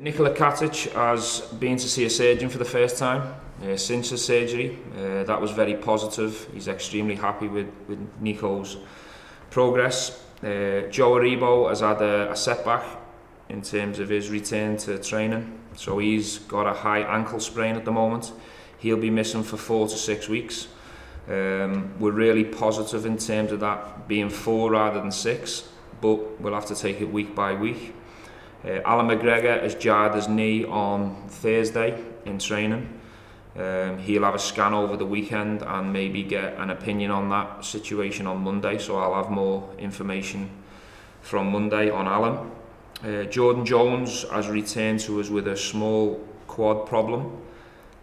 Nikola Katic has been to see a surgeon for the first time since his surgery. That was very positive. He's extremely happy with Nico's progress. Joe Aribo has had a setback in terms of his return to training. So he's got a high ankle sprain at the moment. He'll be missing for 4 to 6 weeks. We're really positive in terms of that being 4 rather than 6, but we'll have to take it week by week. Alan McGregor has jarred his knee on Thursday in training. He'll have a scan over the weekend and maybe get an opinion on that situation on Monday, so I'll have more information from Monday on Alan. Jordan Jones has returned to us with a small quad problem.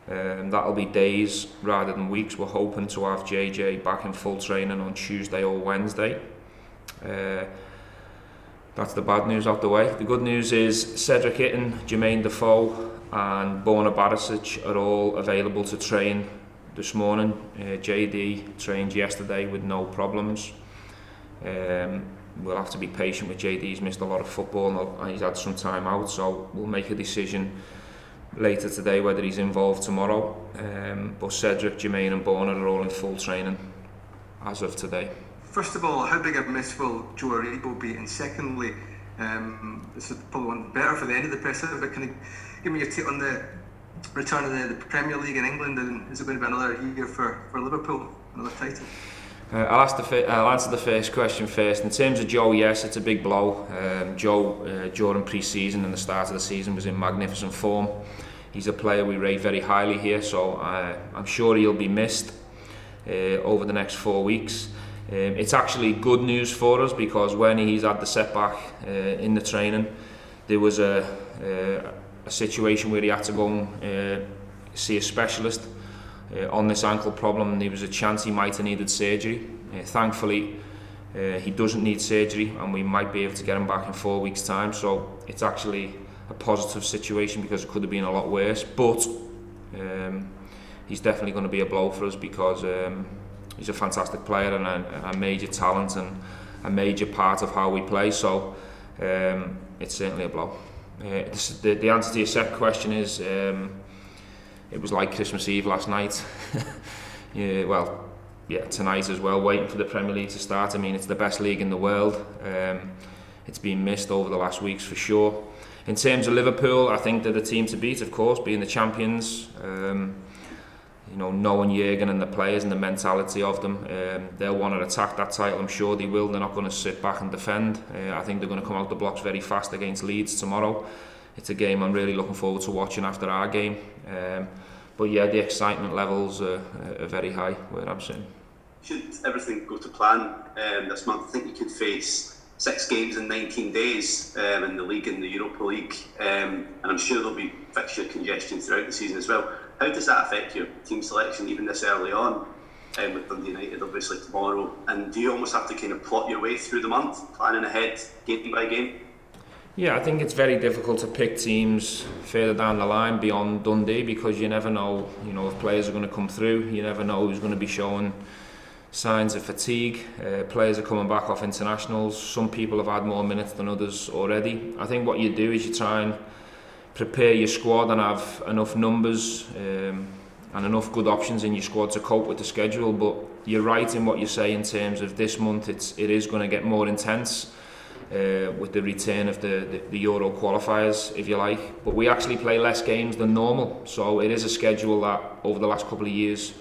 That'll be days rather than weeks. We're hoping to have JJ back in full training on Tuesday or Wednesday. That's the bad news out the way. The good news is Cedric Itten, Jermaine Defoe and Borna Barisic are all available to train this morning. JD trained yesterday with no problems. We'll have to be patient with JD. He's missed a lot of football and he's had some time out, so we'll make a decision later today whether he's involved tomorrow. But Cedric, Jermaine and Borna are all in full training as of today. First of all, how big a miss will Joe Aribo be? And secondly, this is probably one better for the end of the press, but can you give me your take on the return of the Premier League in England, and is it going to be another year for Liverpool, another title? I'll answer the first question first. In terms of Joe, yes, it's a big blow. Joe, during pre-season and the start of the season, was in magnificent form. He's a player we rate very highly here, so I'm sure he'll be missed over the next 4 weeks. It's actually good news for us because when he's had the setback in the training, there was a situation where he had to go and see a specialist on this ankle problem, and there was a chance he might have needed surgery. Thankfully, he doesn't need surgery and we might be able to get him back in 4 weeks' time, so it's actually a positive situation because it could have been a lot worse, but he's definitely going to be a blow for us because he's a fantastic player and a major talent and a major part of how we play, so it's certainly a blow. The answer to your second question is it was like Christmas Eve last night. Tonight as well, waiting for the Premier League to start. I mean, it's the best league in the world. It's been missed over the last weeks for sure. In terms of Liverpool, I think they're the team to beat, of course, being the champions. Knowing Jurgen and the players and the mentality of them, they'll want to attack that title. I'm sure they will. They're not going to sit back and defend. I think they're going to come out the blocks very fast against Leeds tomorrow. It's a game I'm really looking forward to watching after our game. But yeah, the excitement levels are very high where I'm sitting. Should everything go to plan this month, I think you could face 6 games in 19 days in the league and the Europa League, and I'm sure there'll be fixture congestion throughout the season as well. How does that affect your team selection even this early on, with Dundee United obviously tomorrow, and do you almost have to kind of plot your way through the month, planning ahead game by game? Yeah, I think it's very difficult to pick teams further down the line beyond Dundee because you never know, if players are going to come through. You never know who's going to be showing signs of fatigue. Players are coming back off internationals. Some people have had more minutes than others already. I think what you do is you try and prepare your squad and have enough numbers and enough good options in your squad to cope with the schedule. But you're right in what you say in terms of this month. It is going to get more intense. With the return of the Euro qualifiers, if you like, but we actually play less games than normal, so it is a schedule that over the last couple of years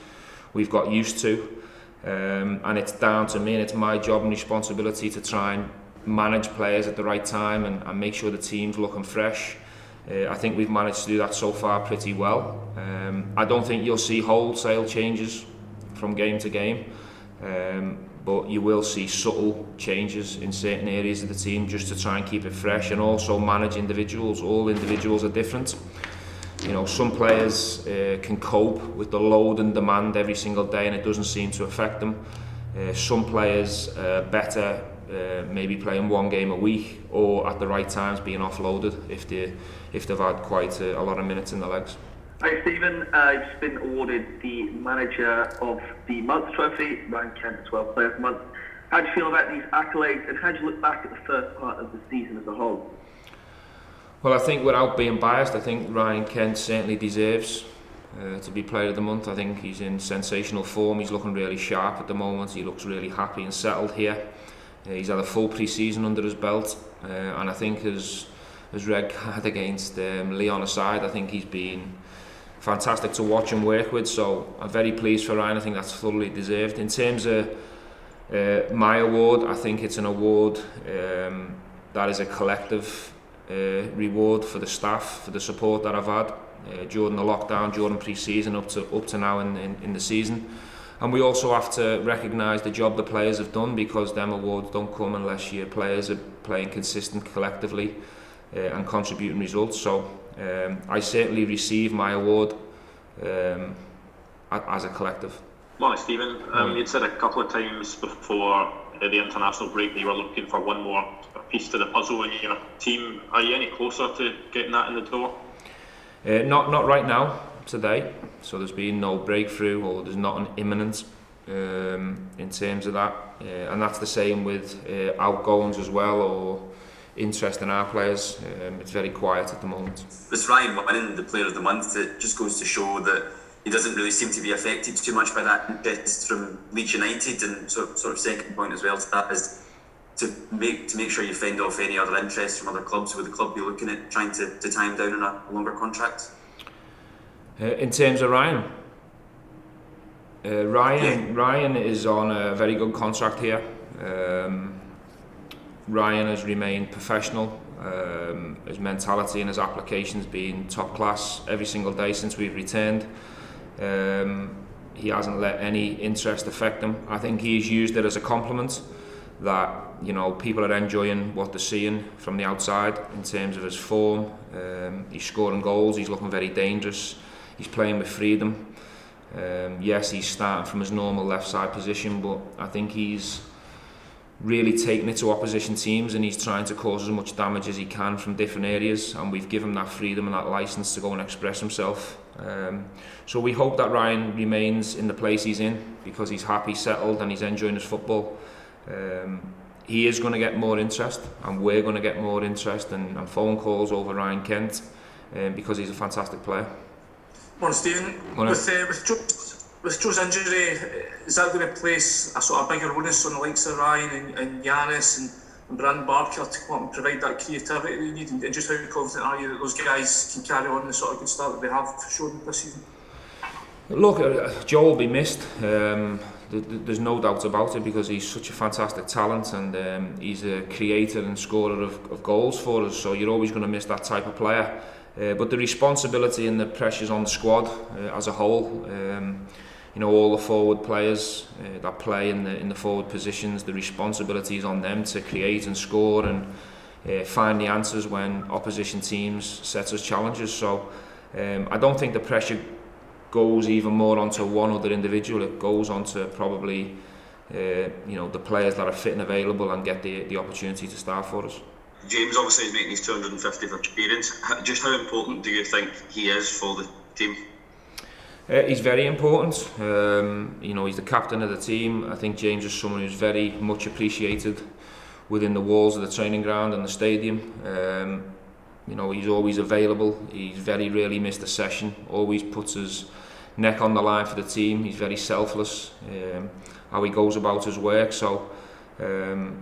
we've got used to, and it's down to me and it's my job and responsibility to try and manage players at the right time and make sure the team's looking fresh. I think we've managed to do that so far pretty well. I don't think you'll see wholesale changes from game to game, but you will see subtle changes in certain areas of the team just to try and keep it fresh and also manage individuals. All individuals are different. Some players can cope with the load and demand every single day and it doesn't seem to affect them. Some players are better maybe playing 1 game a week or at the right times being offloaded if they've had quite a lot of minutes in the legs. Hi Stephen, I've just been awarded the Manager of the Month trophy, Ryan Kent 12 Player of the Month. How do you feel about these accolades and how do you look back at the first part of the season as a whole? Well, I think without being biased, I think Ryan Kent certainly deserves to be Player of the Month. I think he's in sensational form. He's looking really sharp at the moment. He looks really happy and settled here. He's had a full pre-season under his belt, and I think his red card against Leon aside, I think he's been fantastic to watch and work with. So I'm very pleased for Ryan. I think that's fully deserved. In terms of my award, I think it's an award that is a collective reward for the staff, for the support that I've had during the lockdown, during pre-season, up to now in the season. And we also have to recognise the job the players have done, because them awards don't come unless your players are playing consistent collectively and contributing results. So I certainly receive my award as a collective. Morning, Stephen. You'd said a couple of times before the international break that you were looking for one more piece to the puzzle in your team. Are you any closer to getting that in the door? Not right now, today. So there's been no breakthrough, or there's not an imminent in terms of that. And that's the same with outgoings as well, or interest in our players. It's very quiet at the moment. With Ryan winning the Player of the Month, it just goes to show that he doesn't really seem to be affected too much by that interest from Leeds United. And sort of second point as well to that is to make sure you fend off any other interest from other clubs. Would the club be looking at trying to tie him down on a longer contract? In terms of Ryan, Ryan is on a very good contract here. Ryan has remained professional. His mentality and his application's been top class every single day since we've returned. He hasn't let any interest affect him. I think he's used it as a compliment that, you know, people are enjoying what they're seeing from the outside in terms of his form. He's scoring goals, he's looking very dangerous, he's playing with freedom. Yes, he's starting from his normal left side position, but I think he's really taking it to opposition teams, and he's trying to cause as much damage as he can from different areas, and we've given him that freedom and that licence to go and express himself. So we hope that Ryan remains in the place he's in, because he's happy, settled, and he's enjoying his football. He is going to get more interest, and we're going to get more interest and phone calls over Ryan Kent, because he's a fantastic player. Morning, Stephen. With Joe's injury, is that going to place a sort of bigger onus on the likes of Ryan and Giannis and Brandon Barker to come up and provide that creativity they need? And just how confident are you that those guys can carry on the sort of good start that they have shown this season? Look, Joe will be missed. There's no doubt about it, because he's such a fantastic talent, and he's a creator and scorer of goals for us. So you're always going to miss that type of player. But the responsibility and the pressures on the squad as a whole, you know, all the forward players that play in the forward positions, the responsibility is on them to create and score and find the answers when opposition teams set us challenges. So I don't think the pressure goes even more onto one other individual. It goes onto probably you know, the players that are fit and available and get the opportunity to start for us. James obviously is making his 250th appearance. Just how important do you think he is for the team? He's very important. You know, he's the captain of the team. I think James is someone who's very much appreciated within the walls of the training ground and the stadium. You know, he's always available. He's very rarely missed a session. Always puts his neck on the line for the team. He's very selfless. How he goes about his work. So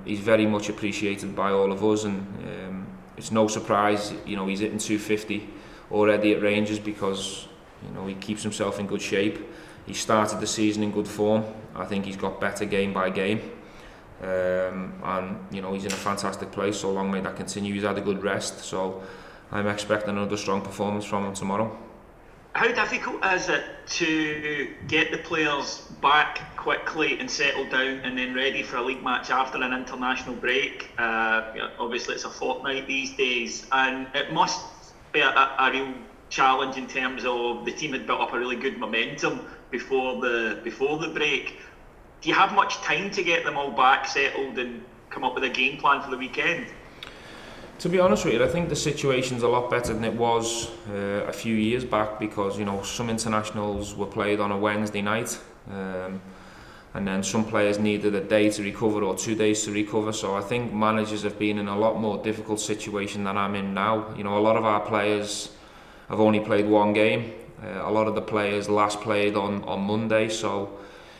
he's very much appreciated by all of us, and it's no surprise, you know, he's hitting 250 already at Rangers, because, you know, he keeps himself in good shape. He started the season in good form. I think he's got better game by game, and, you know, he's in a fantastic place, so long may that continue. He's had a good rest, so I'm expecting another strong performance from him tomorrow. How difficult is it to get the players back quickly and settled down and then ready for a league match after an international break? Obviously it's a fortnight these days, and it must be a real challenge in terms of the team had built up a really good momentum before the break. Do you have much time to get them all back settled and come up with a game plan for the weekend? To be honest with you, I think the situation's a lot better than it was a few years back, because, you know, some internationals were played on a Wednesday night, and then some players needed a day to recover or 2 days to recover. So I think managers have been in a lot more difficult situation than I'm in now. You know, a lot of our players have only played one game. A lot of the players last played on Monday. So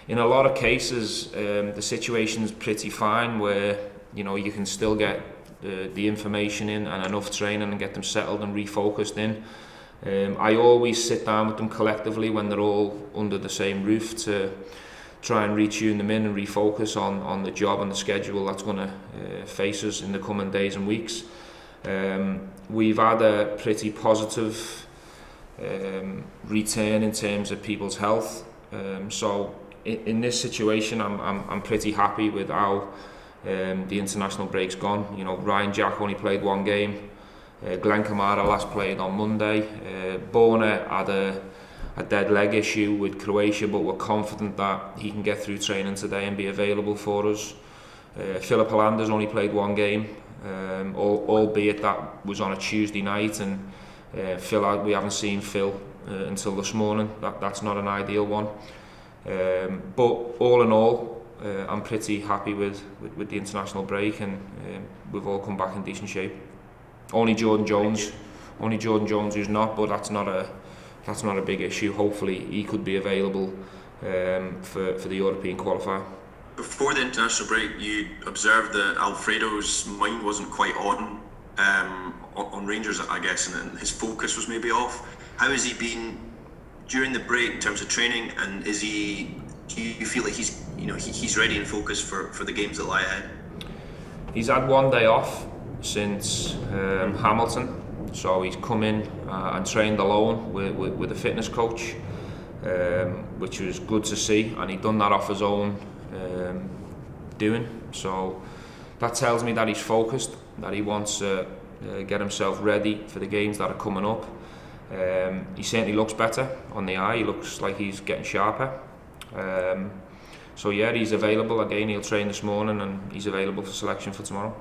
in a lot of cases, the situation's pretty fine where, you know, you can still get the information in and enough training and get them settled and refocused in. I always sit down with them collectively when they're all under the same roof to try and retune them in and refocus on the job and the schedule that's going to face us in the coming days and weeks. We've had a pretty positive return in terms of people's health. So in this situation, I'm pretty happy with how the international break's gone. You know, Ryan Jack only played one game. Glenn Kamara last played on Monday. Borna had a dead leg issue with Croatia, but we're confident that he can get through training today and be available for us. Philip Holander's only played one game, albeit that was on a Tuesday night, and we haven't seen Phil until this morning. That's not an ideal one. But all in all, I'm pretty happy with the international break, and we've all come back in decent shape. Only Jordan Jones who's not, but that's not a big issue. Hopefully he could be available for the European qualifier. Before the international break, you observed that Alfredo's mind wasn't quite on Rangers, I guess, and his focus was maybe off. How has he been during the break in terms of training, and do you feel like he's ready and focused for the games that lie ahead? He's had one day off since Hamilton, so he's come in and trained alone with a fitness coach, which was good to see, and he'd done that off his own doing. So that tells me that he's focused, that he wants to get himself ready for the games that are coming up. He certainly looks better on the eye. He looks like he's getting sharper. So yeah, he's available again. He'll train this morning and he's available for selection for tomorrow.